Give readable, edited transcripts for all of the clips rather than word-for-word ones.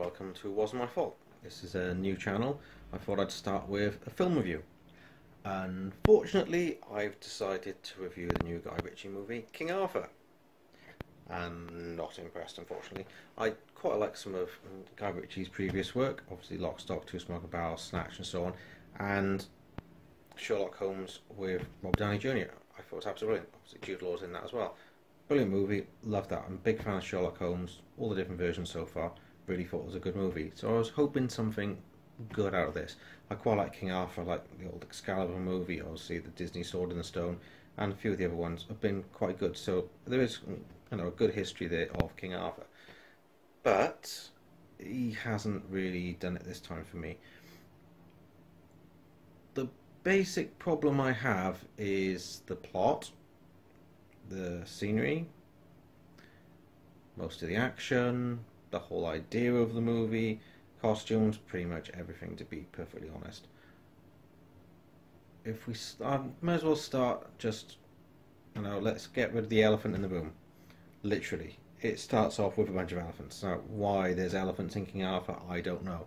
welcome to Wasn't My Fault. This is a new channel. I thought I'd start with a film review. Unfortunately, I've decided to review the new Guy Ritchie movie, King Arthur. I'm not impressed, unfortunately. I quite like some of Guy Ritchie's previous work, obviously Lock, Stock, Two Smoking Barrels, Snatch and so on, and Sherlock Holmes with Rob Downey Jr. I thought it was absolutely brilliant. Obviously Jude Law's in that as well. Brilliant movie, loved that. I'm a big fan of Sherlock Holmes, all the different versions so far. Really thought it was a good movie. So I was hoping something good out of this. I quite like King Arthur, like the old Excalibur movie, obviously the Disney Sword in the Stone, and a few of the other ones have been quite good. So there is, a good history there of King Arthur. But he hasn't really done it this time for me. The basic problem I have is the plot, the scenery, most of the action, the whole idea of the movie, costumes, pretty much everything, to be perfectly honest. If we start, might as well start just, let's get rid of the elephant in the room. Literally. It starts off with a bunch of elephants. Now, why there's elephants in King Arthur, I don't know.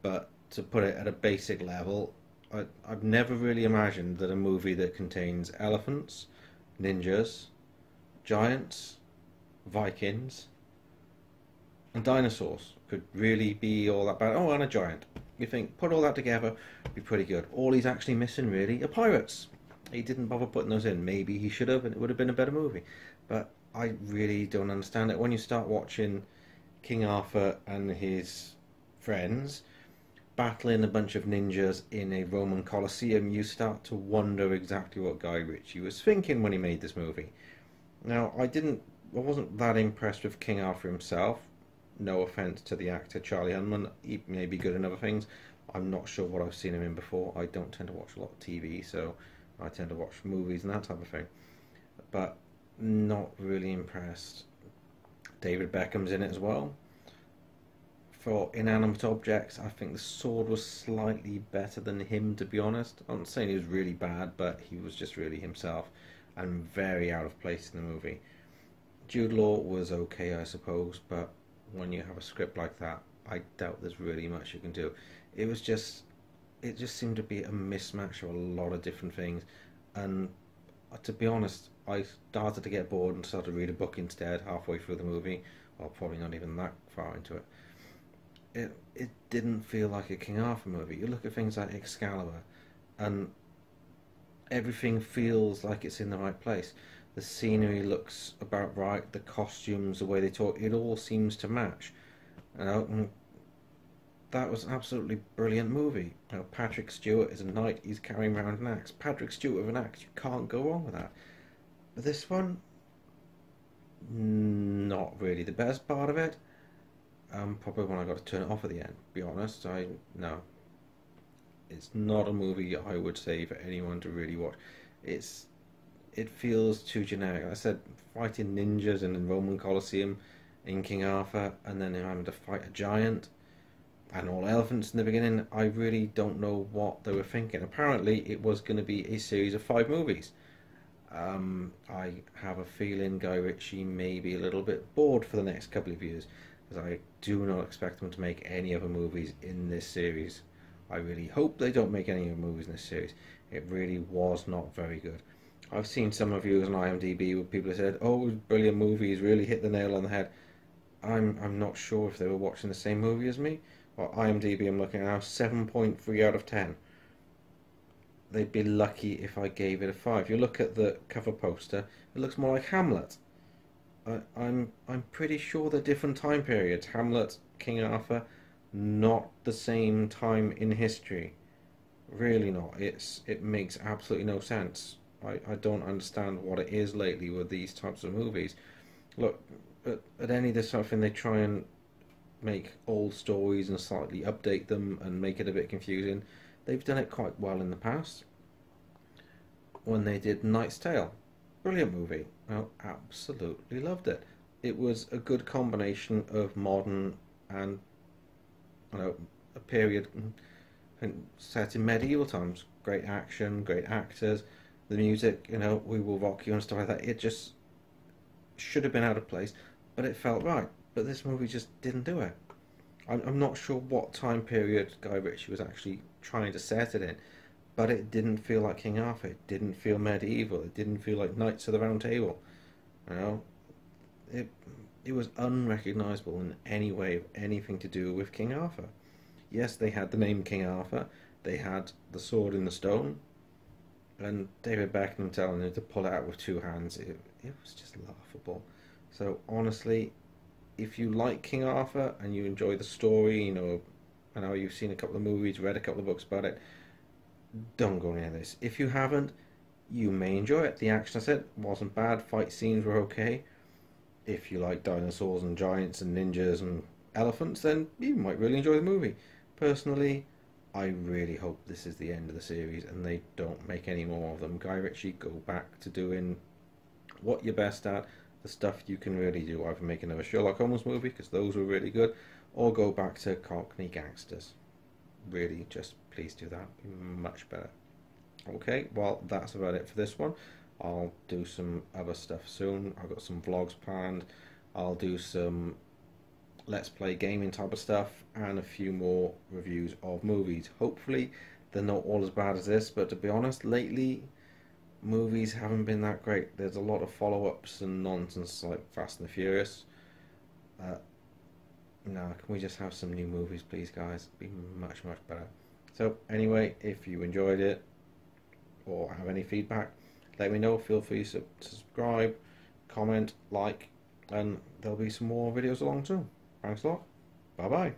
But to put it at a basic level, I've never really imagined that a movie that contains elephants, ninjas, giants, Vikings, and dinosaurs could really be all that bad. Oh, and a giant. You think, put all that together, it'd be pretty good. All he's actually missing, really, are pirates. He didn't bother putting those in. Maybe he should have, and it would have been a better movie. But I really don't understand it. When you start watching King Arthur and his friends battling a bunch of ninjas in a Roman Colosseum, you start to wonder exactly what Guy Ritchie was thinking when he made this movie. Now, I wasn't that impressed with King Arthur himself. No offence to the actor Charlie Hunnam, he may be good in other things. I'm not sure what I've seen him in before. I don't tend to watch a lot of TV, so I tend to watch movies and that type of thing. But not really impressed. David Beckham's in it as well. For inanimate objects, I think the sword was slightly better than him, to be honest. I'm not saying he was really bad, but he was just really himself and very out of place in the movie. Jude Law was okay, I suppose, but when you have a script like that, I doubt there's really much you can do. It just seemed to be a mismatch of a lot of different things, and to be honest, I started to get bored and started to read a book instead halfway through the movie, or probably not even that far into it. It didn't feel like a King Arthur movie. You look at things like Excalibur, and everything feels like it's in the right place. The scenery looks about right, the costumes, the way they talk, it all seems to match. And that was an absolutely brilliant movie. Patrick Stewart is a knight, he's carrying around an axe. Patrick Stewart with an axe, you can't go wrong with that. But this one, not really the best part of it. Probably when I got to turn it off at the end, to be honest. No. It's not a movie I would say for anyone to really watch. It feels too generic. Like I said, fighting ninjas in the Roman Colosseum in King Arthur, and then him having to fight a giant and all elephants in the beginning. I really don't know what they were thinking. Apparently it was going to be a series of 5 movies. I have a feeling Guy Ritchie may be a little bit bored for the next couple of years, because I do not expect him to make any other movies in this series. I really hope they don't make any other movies in this series. It really was not very good. I've seen some reviews on IMDb where people have said, "Oh, it was a brilliant movie, he's really hit the nail on the head." I'm not sure if they were watching the same movie as me. Well, IMDb, I'm looking at now, 7.3 out of 10. They'd be lucky if I gave it a 5. You look at the cover poster, it looks more like Hamlet. I'm pretty sure they're different time periods. Hamlet, King Arthur, not the same time in history. Really not. It makes absolutely no sense. I don't understand what it is lately with these types of movies. Look, at any of this sort of thing, they try and make old stories and slightly update them and make it a bit confusing. They've done it quite well in the past. When they did Knight's Tale, brilliant movie. I absolutely loved it. It was a good combination of modern and a period set in medieval times. Great action, great actors. The music, We Will Rock You and stuff like that. It just should have been out of place, but it felt right. But this movie just didn't do it. I'm not sure what time period Guy Ritchie was actually trying to set it in, but it didn't feel like King Arthur. It didn't feel medieval. It didn't feel like Knights of the Round Table. You know, it it was unrecognizable in any way of anything to do with King Arthur. Yes, they had the name King Arthur. They had the sword in the stone, and David Beckham telling him to pull it out with two hands. It was just laughable. So honestly, if you like King Arthur and you enjoy the story, you know, I know you've seen a couple of movies, read a couple of books about it, don't go near this. If you haven't, you may enjoy it. The action, I said, wasn't bad. Fight scenes were okay. If you like dinosaurs and giants and ninjas and elephants, then you might really enjoy the movie. Personally, I really hope this is the end of the series and they don't make any more of them. Guy Ritchie, go back to doing what you're best at, the stuff you can really do. Either make another Sherlock Holmes movie, because those were really good, or go back to Cockney Gangsters. Really, just please do that. Be much better. Okay, well, that's about it for this one. I'll do some other stuff soon. I've got some vlogs planned. I'll do some let's play gaming type of stuff and a few more reviews of movies. Hopefully they're not all as bad as this, but to be honest, lately movies haven't been that great. There's a lot of follow-ups and nonsense like Fast and the Furious. No, can we just have some new movies, please, guys? It'd be much, much better. So anyway, if you enjoyed it or have any feedback, let me know. Feel free to subscribe, comment, like, and there'll be some more videos along too. Thanks a lot. Bye bye.